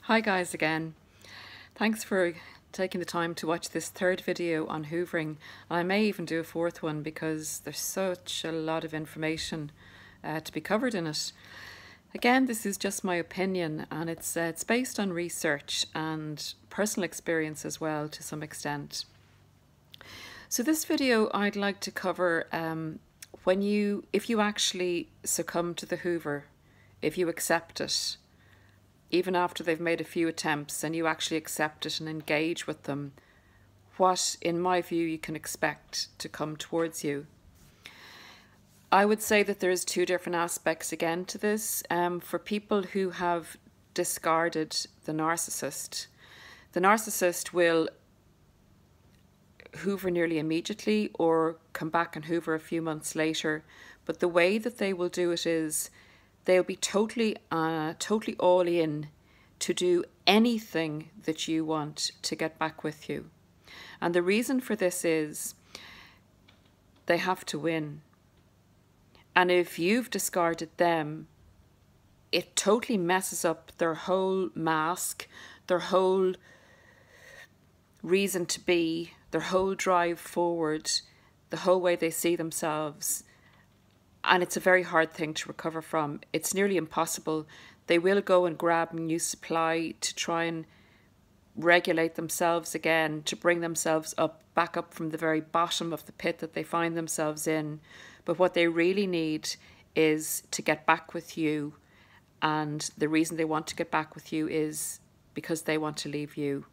Hi guys again. Thanks for taking the time to watch this third video on hoovering. I may even do a fourth one because there's such a lot of information to be covered in it. Again, this is just my opinion, and it's based on research and personal experience as well to some extent. So this video I'd like to cover if you actually succumb to the hoover, if you accept it, even after they've made a few attempts and you actually accept it and engage with them, what, in my view, you can expect to come towards you. I would say that there's two different aspects again to this. For people who have discarded the narcissist will hoover nearly immediately or come back and hoover a few months later. But the way that they will do it is they'll be totally all in to do anything that you want to get back with you. And the reason for this is they have to win. And if you've discarded them, it totally messes up their whole mask, their whole reason to be, their whole drive forward, the whole way they see themselves. And it's a very hard thing to recover from. It's nearly impossible. They will go and grab a new supply to try and regulate themselves again, to bring themselves back up from the very bottom of the pit that they find themselves in. But what they really need is to get back with you. And the reason they want to get back with you is because they want to leave you.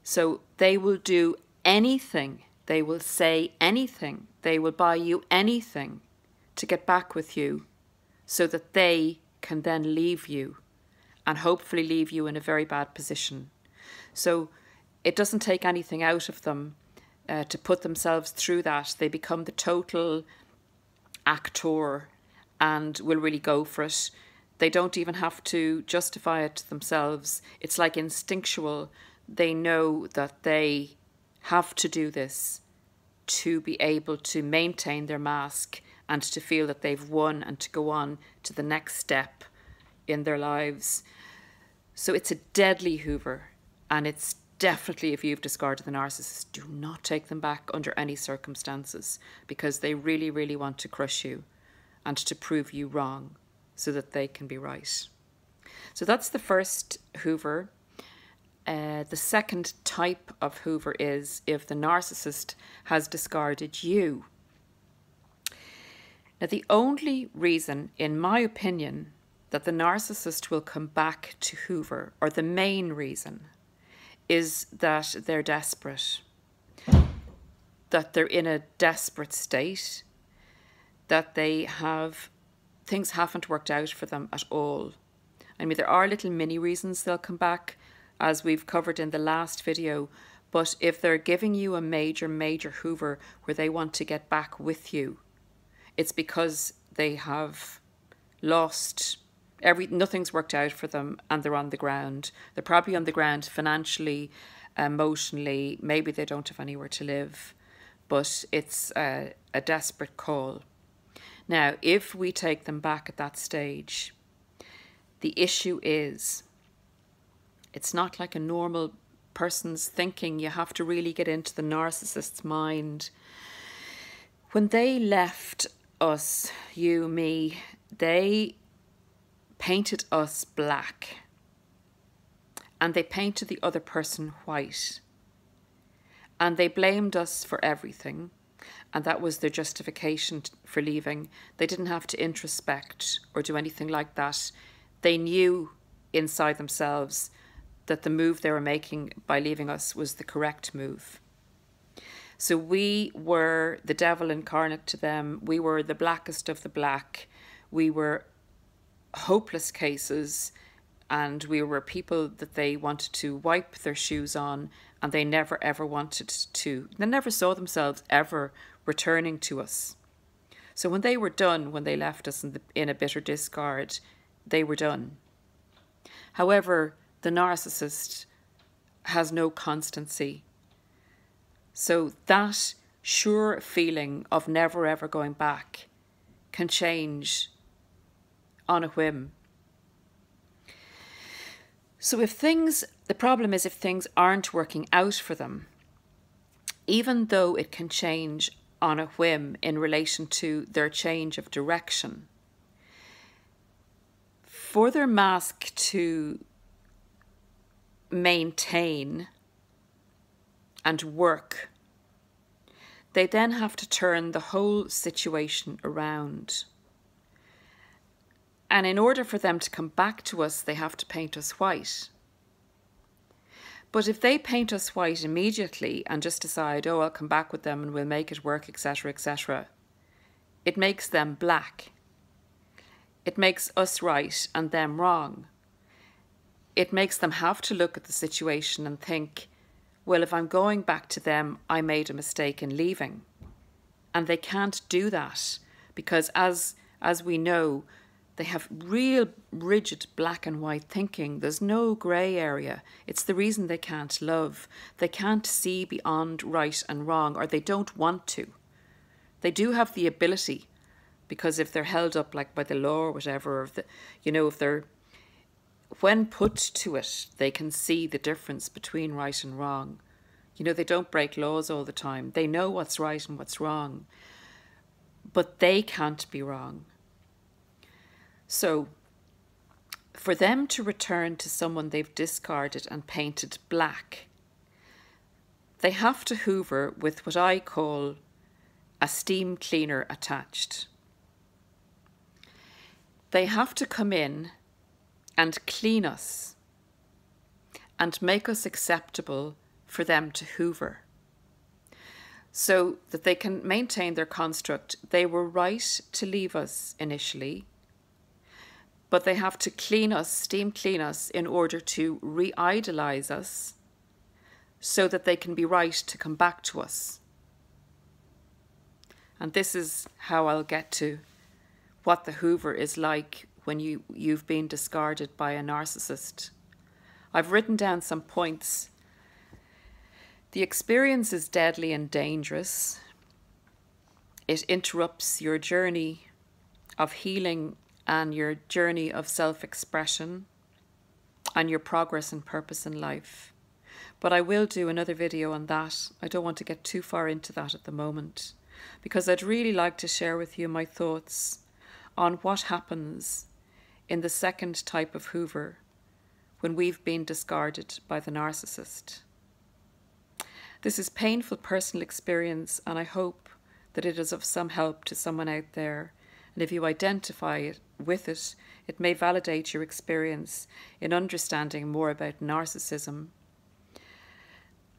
So they will do anything. They will say anything. They will buy you anything to get back with you so that they can then leave you and hopefully leave you in a very bad position. So it doesn't take anything out of them to put themselves through that. They become the total actor and will really go for it. They don't even have to justify it to themselves. It's like instinctual. They know that they have to do this to be able to maintain their mask and to feel that they've won and to go on to the next step in their lives. So it's a deadly hoover, and it's definitely, if you've discarded the narcissist, do not take them back under any circumstances, because they really, really want to crush you and to prove you wrong so that they can be right. So that's the first hoover. The second type of hoover is if the narcissist has discarded you. Now, the only reason, in my opinion, that the narcissist will come back to hoover, or the main reason, is that they're desperate, that they're in a desperate state, that things haven't worked out for them at all. I mean, there are little mini reasons they'll come back, as we've covered in the last video, but if they're giving you a major hoover where they want to get back with you, it's because they have lost nothing's worked out for them, and they're on the ground. They're probably on the ground financially, emotionally, maybe they don't have anywhere to live, but it's a desperate call. Now, if we take them back at that stage, the issue is, it's not like a normal person's thinking. You have to really get into the narcissist's mind. When they left us, you, me, they painted us black. And they painted the other person white. And they blamed us for everything. And that was their justification for leaving. They didn't have to introspect or do anything like that. They knew inside themselves that the move they were making by leaving us was the correct move. So we were the devil incarnate to them. We were the blackest of the black. We were hopeless cases, and we were people that they wanted to wipe their shoes on, and they never ever wanted to. They never saw themselves ever returning to us. So when they were done, when they left us in a bitter discard, they were done. However, the narcissist has no constancy. So that sure feeling of never ever going back can change on a whim. So the problem is if things aren't working out for them, even though it can change on a whim in relation to their change of direction, for their mask to maintain and work, they then have to turn the whole situation around. And in order for them to come back to us, they have to paint us white. But if they paint us white immediately and just decide, oh, I'll come back with them and we'll make it work, etc., etc., it makes them black. It makes us right and them wrong. It makes them have to look at the situation and think, well, if I'm going back to them, I made a mistake in leaving. And they can't do that because as we know, they have real rigid black and white thinking. There's no grey area. It's the reason they can't love. They can't see beyond right and wrong, or they don't want to. They do have the ability, because if they're held up like by the law or whatever, if they're, when put to it, they can see the difference between right and wrong. They don't break laws all the time. They know what's right and what's wrong. But they can't be wrong. So, for them to return to someone they've discarded and painted black, they have to hoover with what I call a steam cleaner attached. They have to come in and clean us and make us acceptable for them to hoover, so that they can maintain their construct. They were right to leave us initially, but they have to clean us, steam clean us, in order to re-idolize us so that they can be right to come back to us. And this is how I'll get to what the hoover is like when you've been discarded by a narcissist. I've written down some points. The experience is deadly and dangerous. It interrupts your journey of healing and your journey of self-expression and your progress and purpose in life. But I will do another video on that. I don't want to get too far into that at the moment, because I'd really like to share with you my thoughts on what happens in the second type of hoover when we've been discarded by the narcissist. This is painful personal experience, and I hope that it is of some help to someone out there. And if you identify with it, it may validate your experience in understanding more about narcissism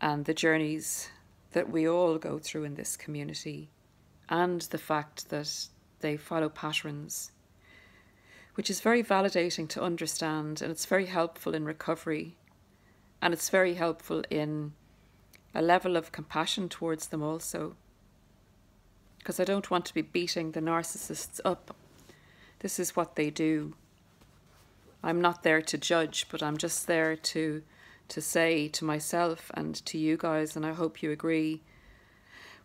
and the journeys that we all go through in this community, and the fact that they follow patterns, which is very validating to understand, and it's very helpful in recovery, and it's very helpful in a level of compassion towards them also, because I don't want to be beating the narcissists up. This is what they do. I'm not there to judge, but I'm just there to say to myself and to you guys, and I hope you agree,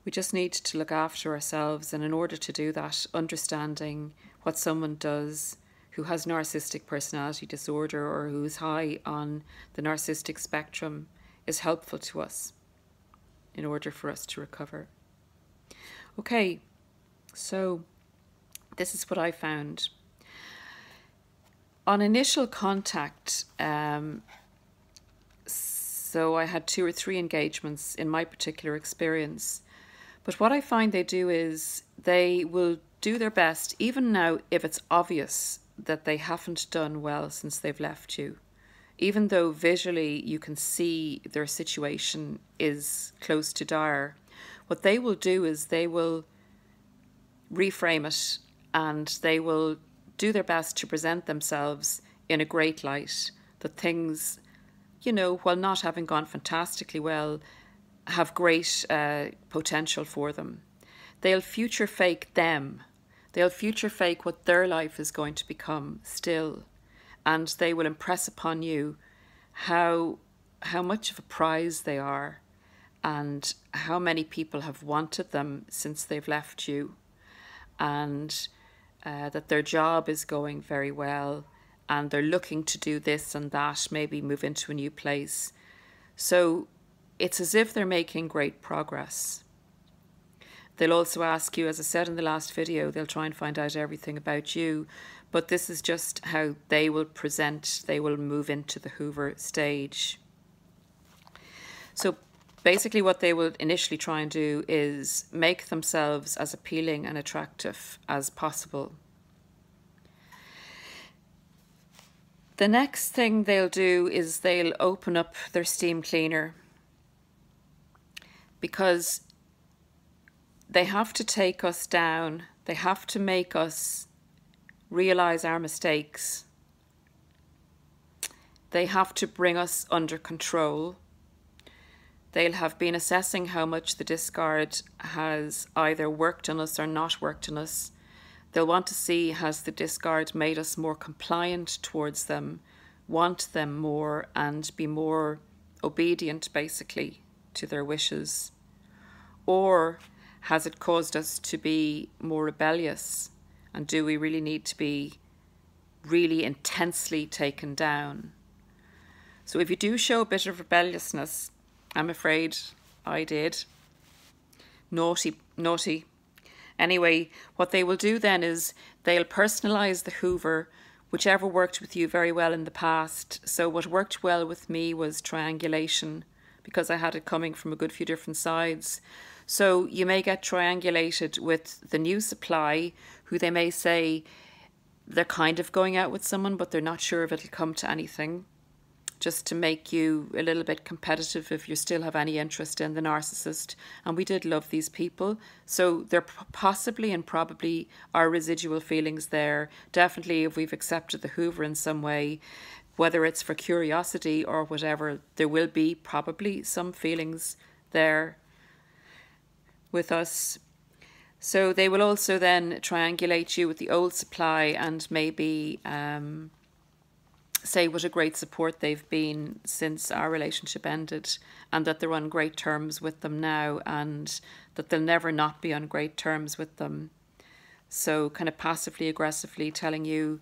we just need to look after ourselves. And in order to do that, understanding what someone does who has narcissistic personality disorder or who's high on the narcissistic spectrum is helpful to us in order for us to recover. Okay, so this is what I found. On initial contact, so I had 2 or 3 engagements in my particular experience. But what I find they do is they will do their best, even now if it's obvious that they haven't done well since they've left you. Even though visually you can see their situation is close to dire, what they will do is they will reframe it, and they will do their best to present themselves in a great light, that things, while not having gone fantastically well, have great potential for them. They'll future fake them. They'll future fake what their life is going to become still. And they will impress upon you how much of a prize they are, and how many people have wanted them since they've left you, and that their job is going very well, and they're looking to do this and that, maybe move into a new place. So it's as if they're making great progress. They'll also ask you, as I said in the last video, they'll try and find out everything about you, but this is just how they will present. They will move into the Hoover stage. So basically what they will initially try and do is make themselves as appealing and attractive as possible. The next thing they'll do is they'll open up their steam cleaner, because they have to take us down. They have to make us realize our mistakes. They have to bring us under control. They'll have been assessing how much the discard has either worked on us or not worked on us. They'll want to see, has the discard made us more compliant towards them, want them more, and be more obedient, basically, to their wishes? Or has it caused us to be more rebellious? And do we really need to be really intensely taken down? So if you do show a bit of rebelliousness, I'm afraid I did. Naughty. Anyway, what they will do then is they'll personalize the Hoover, whichever worked with you very well in the past. So what worked well with me was triangulation, because I had it coming from a good few different sides. So you may get triangulated with the new supply, who they may say they're kind of going out with someone, but they're not sure if it'll come to anything, just to make you a little bit competitive if you still have any interest in the narcissist. And we did love these people. So there possibly and probably are residual feelings there. Definitely if we've accepted the Hoover in some way, whether it's for curiosity or whatever, there will be probably some feelings there with us. So they will also then triangulate you with the old supply and maybe say what a great support they've been since our relationship ended, and that they're on great terms with them now, and that they'll never not be on great terms with them. So kind of passively aggressively telling you,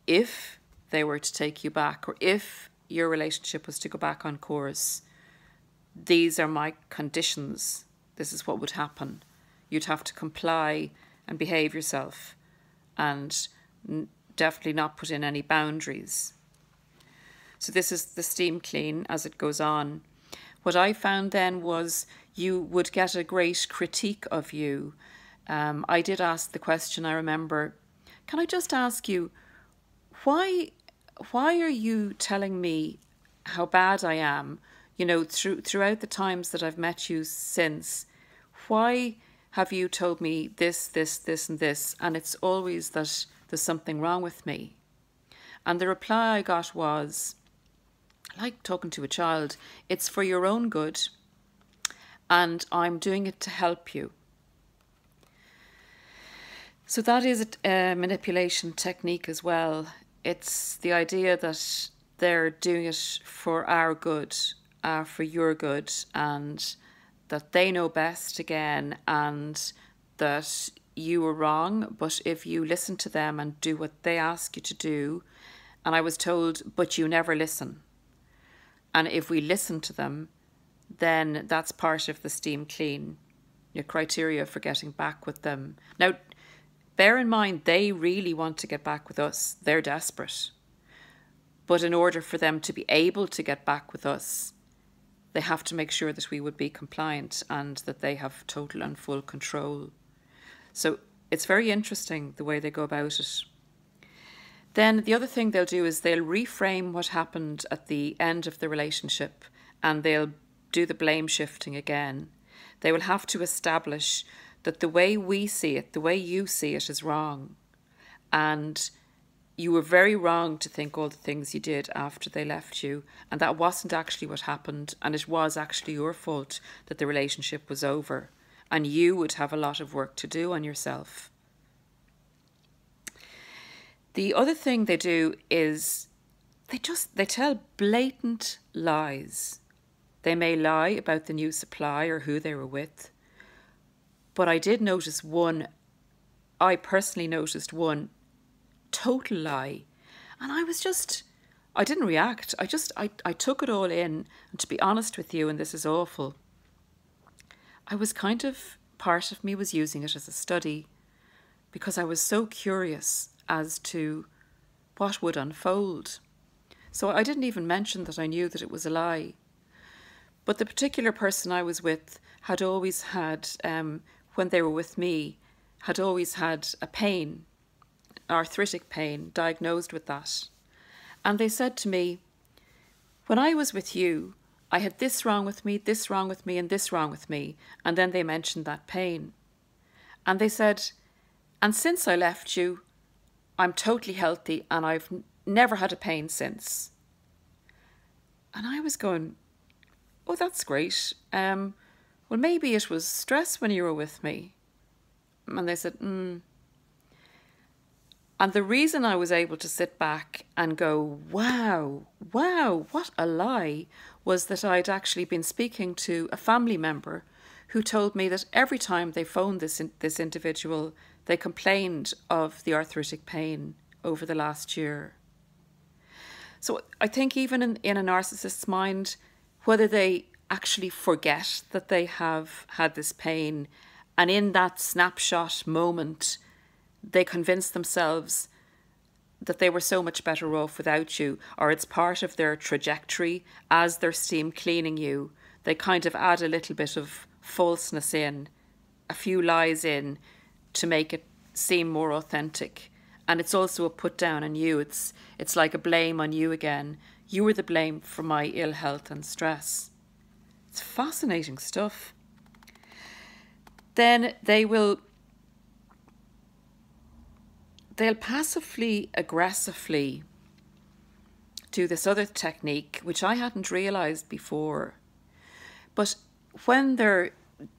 if they were to take you back, or if your relationship was to go back on course, these are my conditions. This is what would happen. You'd have to comply and behave yourself, and definitely not put in any boundaries. So this is the steam clean as it goes on. What I found then was you would get a great critique of you. I did ask the question, I remember, can I just ask you, why are you telling me how bad I am? You know, throughout the times that I've met you since, why have you told me this, and this? And it's always that there's something wrong with me. And the reply I got was, like talking to a child, it's for your own good, and I'm doing it to help you. So that is a manipulation technique as well. It's the idea that they're doing it for our good, for your good, and that they know best again, and that you were wrong, but if you listen to them and do what they ask you to do, and I was told, but you never listen. And if we listen to them, then that's part of the steam clean, your criteria for getting back with them. Now, bear in mind, they really want to get back with us. They're desperate. But in order for them to be able to get back with us, they have to make sure that we would be compliant and that they have total and full control. So it's very interesting the way they go about it. Then the other thing they'll do is they'll reframe what happened at the end of the relationship, and they'll do the blame shifting again. They will have to establish that the way we see it, the way you see it, is wrong. And you were very wrong to think all the things you did after they left you, and that wasn't actually what happened, and it was actually your fault that the relationship was over, and you would have a lot of work to do on yourself. The other thing they do is they tell blatant lies. They may lie about the new supply or who they were with, but I did notice one, I personally noticed one total lie, And I didn't react. I took it all in. And to be honest with you, and this is awful, part of me was using it as a study because I was so curious as to what would unfold. So I didn't even mention that I knew that it was a lie. But the particular person I was with had always had, when they were with me, had always had a pain, arthritic pain, diagnosed with that. And they said to me, when I was with you, I had this wrong with me, this wrong with me, and this wrong with me. And then they mentioned that pain. And they said, and since I left you, I'm totally healthy and I've never had a pain since. And I was going, oh, that's great. Well, maybe it was stress when you were with me. And they said, And the reason I was able to sit back and go, wow, what a lie, was that I'd actually been speaking to a family member who told me that every time they phoned this individual, they complained of the arthritic pain over the last year. So I think even in a narcissist's mind, whether they actually forget that they have had this pain, and in that snapshot moment, they convince themselves that they were so much better off without you, or it's part of their trajectory as they're steam cleaning you. They kind of add a little bit of falseness in, a few lies in, to make it seem more authentic. And it's also a put down on you. It's like a blame on you again. You were the blame for my ill health and stress. It's fascinating stuff. Then they'll passively aggressively do this other technique, which I hadn't realised before. But when they're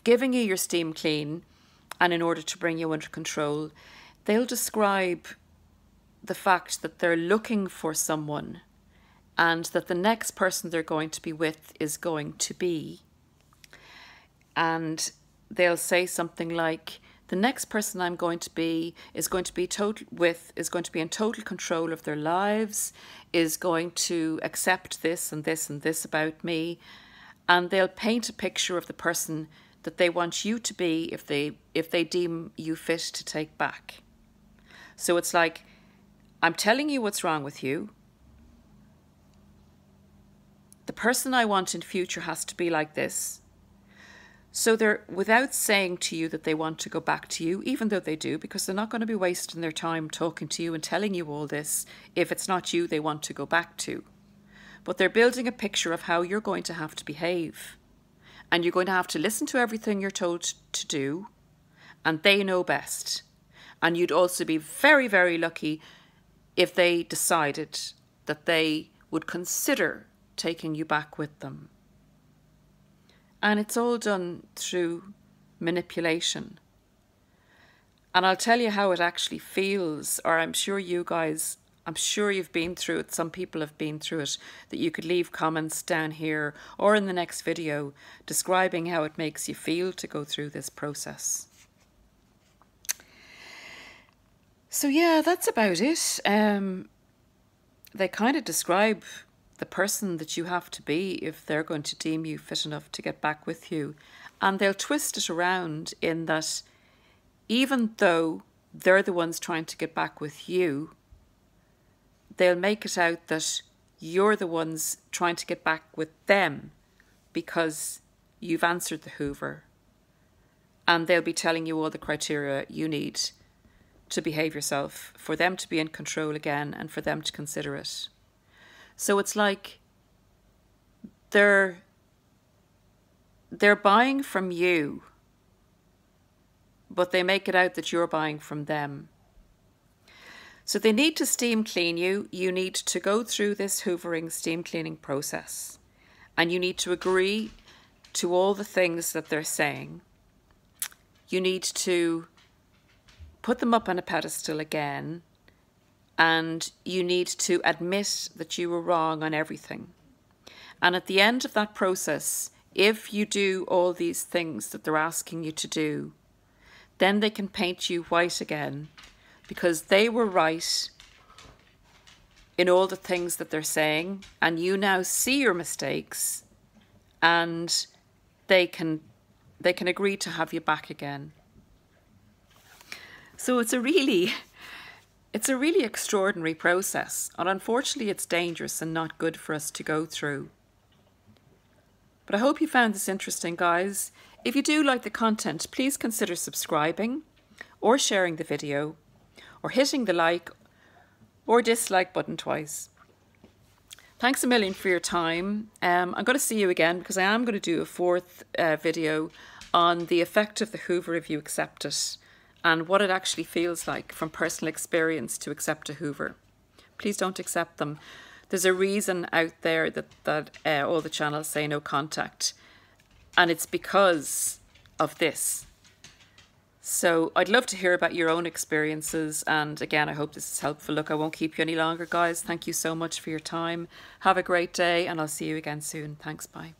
giving you your steam clean, and in order to bring you under control, they'll describe the fact that they're looking for someone and that the next person they're going to be with is going to be. And they'll say something like, the next person I'm going to be is going to be in total control of their lives, is going to accept this and this and this about me. And they'll paint a picture of the person that they want you to be if they deem you fit to take back. So it's like, I'm telling you what's wrong with you. The person I want in future has to be like this. So they're, without saying to you that they want to go back to you, even though they do, because they're not going to be wasting their time talking to you and telling you all this if it's not you they want to go back to. But they're building a picture of how you're going to have to behave. And you're going to have to listen to everything you're told to do. And they know best. And you'd also be very, very lucky if they decided that they would consider taking you back with them. And it's all done through manipulation. And I'll tell you how it actually feels, or I'm sure you've been through it. Some people have been through it, that you could leave comments down here or in the next video describing how it makes you feel to go through this process. So yeah, that's about it. They kind of describe the person that you have to be if they're going to deem you fit enough to get back with you. And they'll twist it around in that even though they're the ones trying to get back with you, they'll make it out that you're the ones trying to get back with them because you've answered the Hoover. And they'll be telling you all the criteria you need to behave yourself, for them to be in control again and for them to consider it. So it's like they're buying from you, but they make it out that you're buying from them. So they need to steam clean you. You need to go through this hoovering steam cleaning process, and you need to agree to all the things that they're saying. You need to put them up on a pedestal again, and you need to admit that you were wrong on everything. And at the end of that process, if you do all these things that they're asking you to do, then they can paint you white again, because they were right in all the things that they're saying, and you now see your mistakes, and they can agree to have you back again. So it's a really extraordinary process, and unfortunately it's dangerous and not good for us to go through. But I hope you found this interesting, guys. If you do like the content, please consider subscribing or sharing the video or hitting the like or dislike button twice. Thanks a million for your time. I'm going to see you again, because I am going to do a fourth video on the effect of the Hoover if you accept it, and what it actually feels like from personal experience to accept a Hoover. Please don't accept them. There's a reason out there that all the channels say no contact, and it's because of this. So I'd love to hear about your own experiences, and again, I hope this is helpful. Look, I won't keep you any longer, guys. Thank you so much for your time. Have a great day, and I'll see you again soon. Thanks, bye.